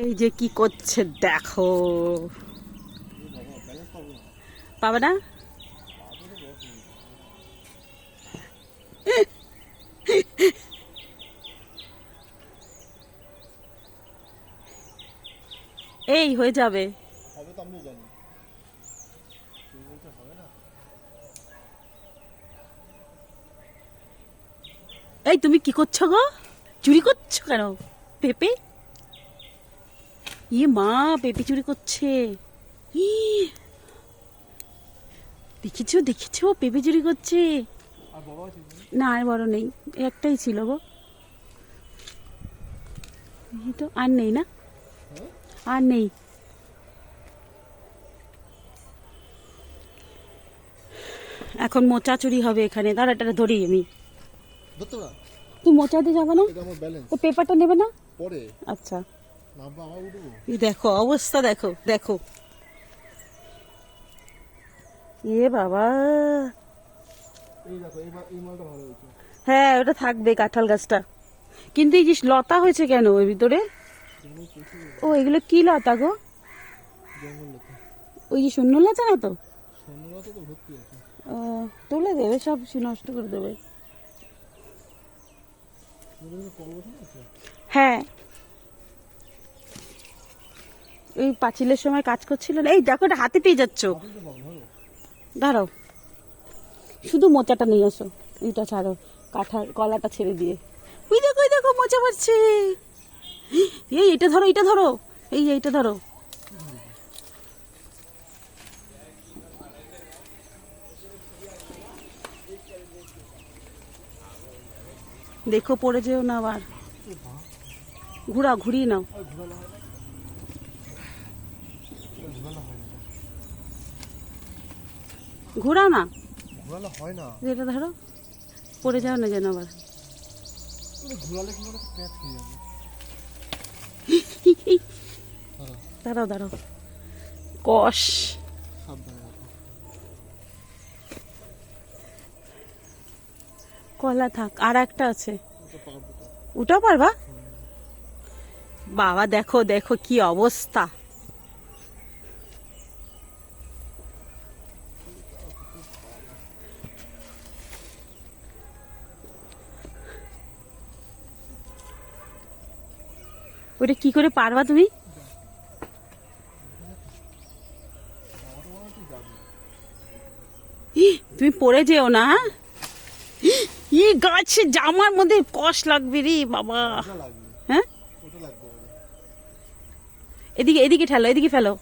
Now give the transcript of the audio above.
এই যে কি করছে দেখো, পাবে না? এই হয়ে যাবে। এই তুমি কি করছো গো? চুরি করছো কেন পেঁপে? ইয়ে মা, পেঁপে চুরি করছে। ই, দেখেছো দেখেছো পেঁপে চুরি করছে। না আর বড় নেই, একটাই ছিল গো। এই তো আর নেই না, আর নেই। এখন মোচা চুরি হবে এখানে, দাঁড়াটা ধরি আমি। তুই মোচাতে যাবে না? ও পেপারটা নেবে না পরে? আচ্ছা এই দেখো অবস্থা, দেখো দেখো। এ বাবা, হ্যাঁ ওটা থাকবে কাঁঠাল গাছটা, কিন্তু এই যে লতা হয়েছে কেন ওর ভিতরে? ও এগুলো কি লতা গো? ওই যে শূন্য লতা না তো? তুলে দেবে সব, নষ্ট করে দেবে। হ্যাঁ ওই পাঁচিলের সময় কাজ করছিল না। এই দেখো এটা হাতে পেয়ে যাচ্ছ, দাঁড়াও শুধু মোচাটা নিয়ে আসো, এটা ছাড়ো, কাঁঠাল কলাটা ছেড়ে দিয়ে। ওই দেখো ওই দেখো মোচা পাচ্ছে। এই এটা ধরো, এটা ধরো, এই এইটা ধরো। দেখো পড়ে যেও না আবার, ঘুরাও, ঘুরিয়ে নাও। ঘুরাও না, হয় না, এটা ধরো, পড়ে যাও না যেন আবার। দাঁড়াও দাঁড়াও, কষ কলা থাক, আর একটা আছে, ওটাও পারবা? বাবা দেখো দেখো কি অবস্থা। ওটা কি করে পারবা তুমি? তুমি পড়ে যেও না। এই গাছে জামার মধ্যে কষ লাগবে রে বাবা। হ্যাঁ এদিকে, এদিকে ঠেলো, এদিকে ফেলো।